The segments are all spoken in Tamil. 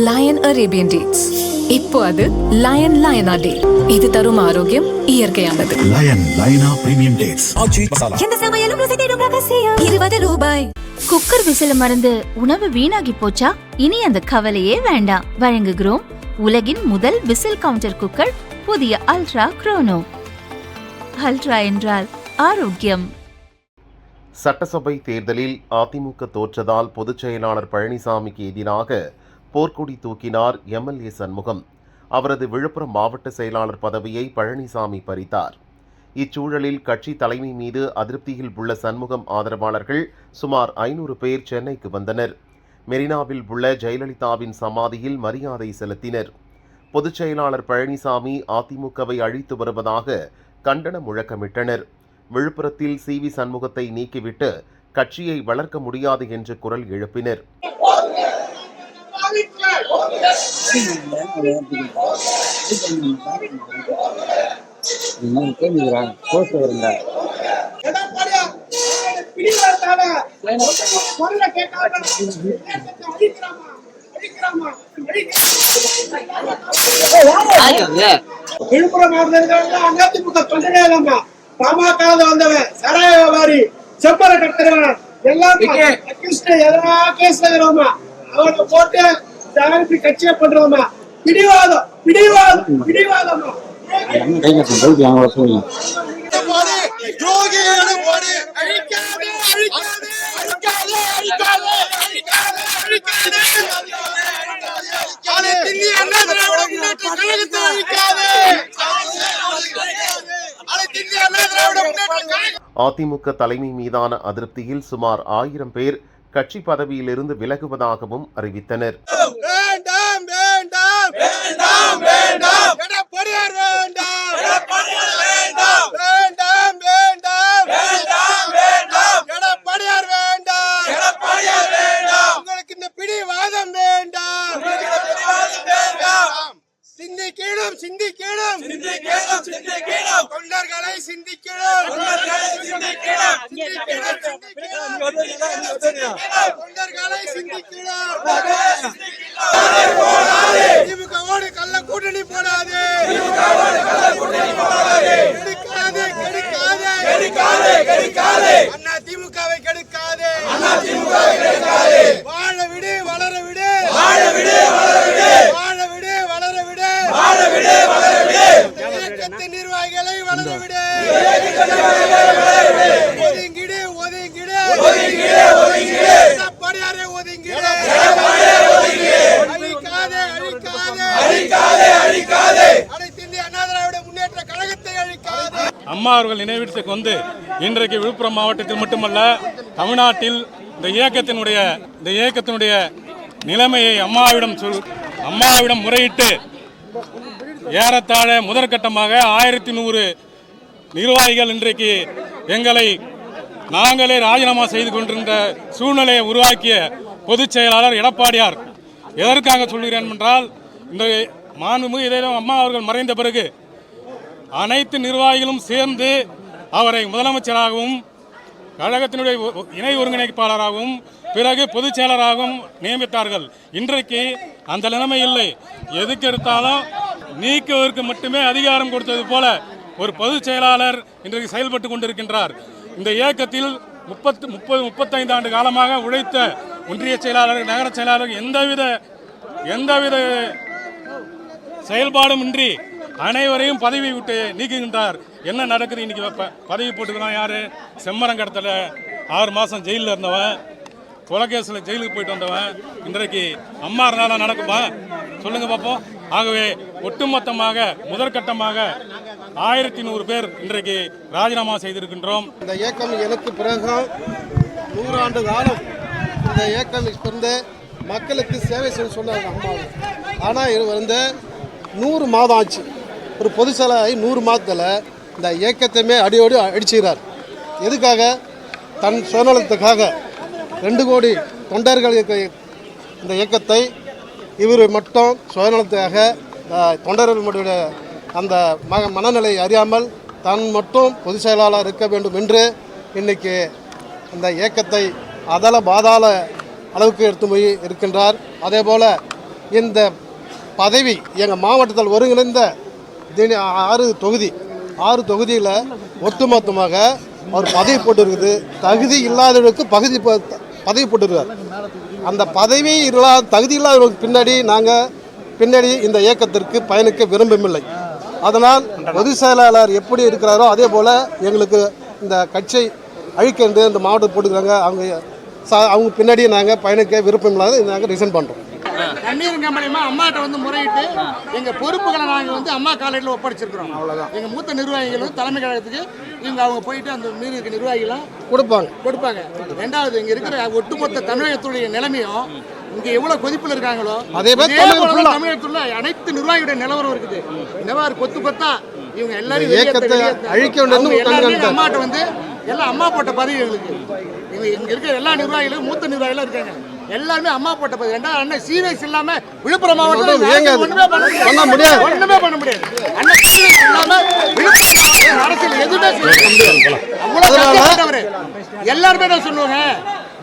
Line Arabian dates. இப்போ அது லயன் லயனா டே. இது தரும் ஆரோக்கியம் இயற்கையானது. லயன் லயனா பிரீமியம் டேட்ஸ். எந்த சமையலும் ருசி தேடும் ரகசியம். 20 ரூபாய். குக்கர் விசில மறந்து உணவு வீணாகி போச்சா? இனி அந்த கவலையே வேண்டாம். வழங்குகிறோம் உலகின் முதல் விசில் கவுண்டர் குக்கர், புதிய அல்ட்ரா குரோனோ. அல்ட்ரா என்றால் ஆரோக்கியம். சட்டசபை தேர்தலில் அதிமுக தோற்றதால் பொதுச் செயலாளர் பழனிசாமிக்கு எதிராக போர்க்கொடி தூக்கினார் எம்எல்ஏ சண்முகம். அவரது விழுப்புரம் மாவட்ட செயலாளர் பதவியை பழனிசாமி பறித்தார். இச்சூழலில் கட்சி தலைமை மீது அதிருப்தியில் உள்ள சண்முகம் ஆதரவாளர்கள் சுமார் 500 பேர் சென்னைக்கு வந்தனர். மெரினாவில் உள்ள ஜெயலலிதாவின் சமாதியில் மரியாதை செலுத்தினர். பொதுச் செயலாளர் பழனிசாமி அதிமுகவை அழித்து வருவதாக கண்டன முழக்கமிட்டனர். விழுப்புரத்தில் சி.வி. சண்முகத்தை நீக்கிவிட்டு கட்சியை வளர்க்க முடியாது என்று குரல் எழுப்பினர். விழுப்புரம் மாவட்டத்தில் அதிமுக தொண்டனே இல்லம்மா. பாமக வந்தவன் சராய வியாபாரி, செப்பர கட்டுறவன் எல்லாம் எதனா கேஸ் தகுறோமா, அவனை போட்டு ஜாகிரதி கட்சியை பண்றோமா. பிடிவாதம் பிடிவாதம் பிடிவாதமா. அதிமுக தலைமை மீதான அதிருப்தியில் சுமார் 1000 பேர் கட்சி பதவியிலிருந்து விலகுவதாகவும் அறிவித்தனர். தொண்டர்களை சிந்திக்கணும். திமுகவோடு கள்ள கூட்டணி போடாது. அண்ணா திமுகவை கெடுக்காது. வாழ விடு வளர விடு. வாழ விடு வளர விடு. இயக்கத்தின் நிர்வாகிகளை வளர விடு. ஒதுங்கிடு ஒதுங்கிடு படியாரே ஒதுங்கிடு. அழிக்காதே அனைத்து இந்திய அண்ணா திராவிட முன்னேற்ற கழகத்தை அழிக்காதே. அம்மா அவர்கள் நினைவிடத்துக்கு வந்து இன்றைக்கு விழுப்புரம் மாவட்டத்தில் மட்டுமல்ல, தமிழ்நாட்டில் இந்த இயக்கத்தினுடைய நிலைமையை அம்மாவிடம் முறையிட்டு ஏறத்தாழ முதற்கட்டமாக 1100 நிர்வாகிகள் இன்றைக்கு எங்களை நாங்களே ராஜினாமா செய்து கொண்டிருந்த சூழ்நிலையை உருவாக்கிய பொதுச் செயலாளர் எடப்பாடியார். எதற்காக சொல்கிறேன் என்றால், இந்த மாண்புமிகு அம்மா அவர்கள் மறைந்த பிறகு அனைத்து நிர்வாகிகளும் சேர்ந்து அவரை முதலமைச்சராகவும் கழகத்தினுடைய இணை ஒருங்கிணைப்பாளராகவும் பிறகு பொதுச் செயலராகவும் நியமித்தார்கள். இன்றைக்கு அந்த நிலைமை இல்லை. எதுக்கு எடுத்தாலும் நீக்குவதற்கு மட்டுமே அதிகாரம் கொடுத்தது போல ஒரு பொதுச் செயலாளர் இன்றைக்கு செயல்பட்டு கொண்டிருக்கின்றார். இந்த இயக்கத்தில் 35 ஆண்டு காலமாக உழைத்த ஒன்றிய செயலாளர், நகர செயலாளர் எந்தவித செயல்பாடும் இன்றி அனைவரையும் பதவி விட்டு நீக்குகின்றார். என்ன நடக்குது இன்னைக்கு? பதவி போட்டுக்கலாம் யாரு? செம்மரங்கடத்தில் 6 மாதம் ஜெயிலில் இருந்தவன், கொலைகேசில் ஜெயிலுக்கு போயிட்டு வந்தவன் இன்றைக்கு அம்மா இருந்தாலும் நடக்குமா? சொல்லுங்க பார்ப்போம். ஆகவே ஒட்டுமொத்தமாக முதற்கட்டமாக 1100 பேர் இன்றைக்கு ராஜினாமா செய்திருக்கின்றோம். இந்த இயக்கம் எனக்கு பிறகு 100 ஆண்டு காலம் இந்த இயக்கம் இருந்து மக்களுக்கு சேவை செய்ய சொன்னாங்க அம்மா. ஆனால் இது வந்து 100 மாதம் ஆச்சு. ஒரு பொதுச் செயலாளர் 100 மாதத்தில் இந்த இயக்கத்தையுமே அடியோடு அடிச்சுக்கிறார். எதுக்காக? தன் சுயநலத்துக்காக 2 கோடி தொண்டர்களுக்கு இந்த இயக்கத்தை இவர் மட்டும் சுயநலத்துக்காக தொண்டர்களுடைய அந்த மனநிலை அறியாமல் தான் மட்டும் பொதுச் செயலாளர் இருக்க வேண்டும் என்று இன்றைக்கி இந்த இயக்கத்தை அதல பாதாள அளவுக்கு எடுத்து போய் இருக்கின்றார். அதே போல் இந்த பதவி எங்கள் மாவட்டத்தில் ஒருங்கிணைந்த 6 தொகுதியில் ஒட்டுமொத்தமாக அவர் பதவி போட்டிருக்குது. தகுதி இல்லாதவர்களுக்கு பதவி போட்டிருக்கார். அந்த பதவி தகுதி இல்லாதவர்களுக்கு பின்னாடி இந்த இயக்கத்திற்கு பயணிக்க விரும்பவில்லை. அதனால் பொதுச் செயலாளர் எப்படி இருக்கிறாரோ அதே போல் எங்களுக்கு இந்த கட்சியை அழிக்க இந்த மாவட்டத்தில் போட்டுக்கிறாங்க. அவங்க பின்னாடி நாங்கள் பயணிக்க விருப்பம் இல்லாத நாங்கள் ரிசைன் பண்ணுறோம். கண்ணீர் கம்பெனிமா அம்மாட்ட வந்து முறையிட்டு எங்கள் பொறுப்புகளை நாங்கள் வந்து அம்மா காலேஜில் ஒப்படைச்சிருக்கிறோம். அவ்வளோதான். எங்கள் மூத்த நிர்வாகிகள் வந்து தலைமை கழகத்துக்கு அவங்க போயிட்டு அந்த மீறி இருக்க நிர்வாகிகளாம் கொடுப்பாங்க. ரெண்டாவது இங்கே இருக்கிற ஒட்டுமொத்த தமிழகத்துடைய நிலைமையும் இங்கே எவ்வளோ கொதிப்பில் இருக்காங்களோ அதே போல தமிழகத்துல அனைத்து நிர்வாகிகளுடைய நிலவரம் இருக்குது. இந்த மாதிரி கொத்தா இவங்க எல்லாரும் அழிக்க அம்மாட்ட வந்து எல்லாம் அம்மா போட்ட பதவி எங்களுக்கு. இங்க இருக்கிற எல்லா நிர்வாகிகளும் மூத்த நிர்வாகிகளும் இருக்காங்க. எல்லாருமே அம்மா போட்ட பதவி. ரெண்டாவது அண்ணன் சீரியஸ் இல்லாம விழுப்புரம் மாவட்டத்தில் ஒண்ணுமே பண்ண முடியாது. அண்ணன் சீரியஸ் இல்லாம விழுப்புரம் மாவட்டம் அரசியல் எதுவுமே செய்ய முடியாது. அவ்வளவு எல்லாருமே தான் சொல்லுவாங்க.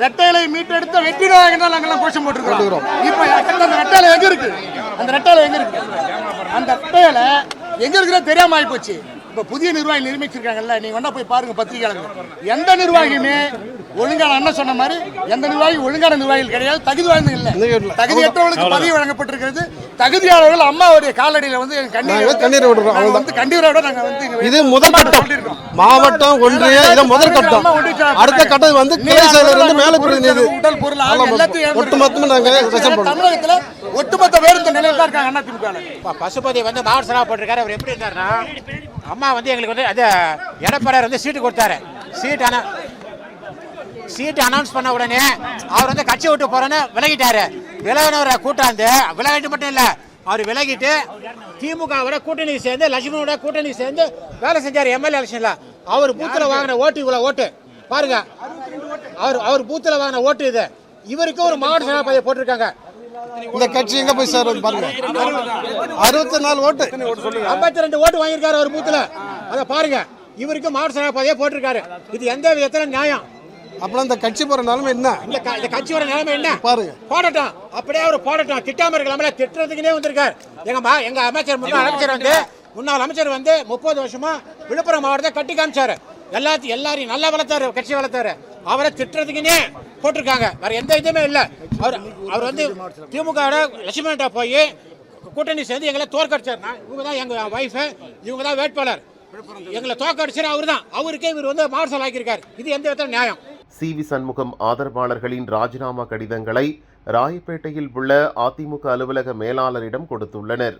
ரெட்டையிலை மீட்டெடுத்த வெற்றி நாயகன் தான் நாங்கெல்லாம் கோஷம் போட்டுருக்கோம். இப்ப அந்த ரெட்டையிலை எங்க இருக்கு? அந்த ரெட்டையிலை எங்க இருக்குன்னு தெரியாம ஆகி போச்சு. இப்போ புதிய நிர்வாகி நியமிச்சிருக்காங்கல்ல, நீங்க வேணா போய் பாருங்க பத்திரிகையாளர்கள். எந்த நிர்வாகியுமே ஒழுங்கான அண்ணன் சொன்ன மாதிரி எந்த நிர்வாகி ஒழுங்கான நிர்வாகிகள் கிடையாது. தகுதி வாய்ந்த இல்லை. தகுதியற்றவர்களுக்கு பதவி வழங்கப்பட்டிருக்கிறது. தகுதியாளர்கள் அம்மாவுடைய காலடியில் வந்து கண்ணீர் விடுறோம். கண்ணீரோட நாங்கள் வந்து இது முதல் கட்டம். மாவட்டம் ஒன்றிய இதை முதல் கட்டம். அடுத்த கட்டம் வந்து கிளை செயலர் வந்து மேல உடல் பொருள் எல்லாத்தையும் ஒட்டுமொத்தமா நாங்கள் தமிழகத்தில் ஒட்டுமொத்த வேறு நிலையில் தான் இருக்காங்க அண்ணா திமுக. பசுபதி வந்து மாவட்ட சபா போட்டிருக்காரு. அவர் எப்படி இருந்தாருன்னா, அம்மா வந்து எங்களுக்கு வந்து அது எடப்பாடியார் வந்து சீட்டு கொடுத்தாரு. சீட்டு அனௌன்ஸ் பண்ண உடனே அவர் வந்து கட்சி விட்டு போறேன்னு விலகிட்டாரு. விலகினவரை கூட்டாந்து விலகிட்டு மட்டும் இல்லை, அவர் விலகிட்டு திமுகவோட கூட்டணி சேர்ந்து லட்சுமணோட கூட்டணி சேர்ந்து வேலை செஞ்சார் எம்எல்ஏ எலெக்ஷன்ல. அவர் பூத்துல வாங்கின ஓட்டு இவ்வளவு ஓட்டு பாருங்க. அவர் பூத்துல வாங்கின ஓட்டு இது. இவருக்கு ஒரு மாவட்ட சபாபதியை போட்டிருக்காங்க. இந்த கட்சி எங்க போய் சார் பாருங்க. 64 ஓட்டு 52 ஓட்டு வாங்கியிருக்காரு அவர் பூத்துல. அதை பாருங்க. இவருக்கு மாவட்ட சபாபதியை போட்டிருக்காரு. இது எந்த விதத்துல நியாயம்? அப்புறம் இந்த கட்சி போற நிலைமை என்ன? இந்த கட்சியோட நிலைமை என்ன பாருங்க. போடட்டும், அப்படியே அவர் போடட்டும். திட்டாம இருக்கலாம்ல, திட்டுறதுக்குனே வந்திருக்காரு. எங்க அமைச்சர் முன்னாள் அமைச்சர் வந்து 30 வருஷமா விழுப்புரம் மாவட்டத்தை கட்டி காமிச்சாரு. எல்லாரையும் நல்லா வளர்த்தாரு, கட்சி வளர்த்தாரு. அவரை திட்டுறதுக்குன்னே போட்டிருக்காங்க. வேற எந்த இதுவுமே இல்லை. அவர் வந்து திமுக லட்சுமணா போய் கூட்டணி சேர்ந்து எங்களை தோற்கடிச்சார். இவங்க தான் எங்க வைஃப், இவங்க தான் வேட்பாளர். எங்களை தோற்கடிச்சார் அவர் தான். அவருக்கே இவர் வந்து மார்ஷல் ஆக்கியிருக்காரு. இது எந்த விதத்தில் நியாயம்? சி.வி. சண்முகம் ஆதரவாளர்களின் ராஜினாமா கடிதங்களை ராயப்பேட்டையில் உள்ள அதிமுக அலுவலக மேலாளரிடம் கொடுத்துள்ளனர்.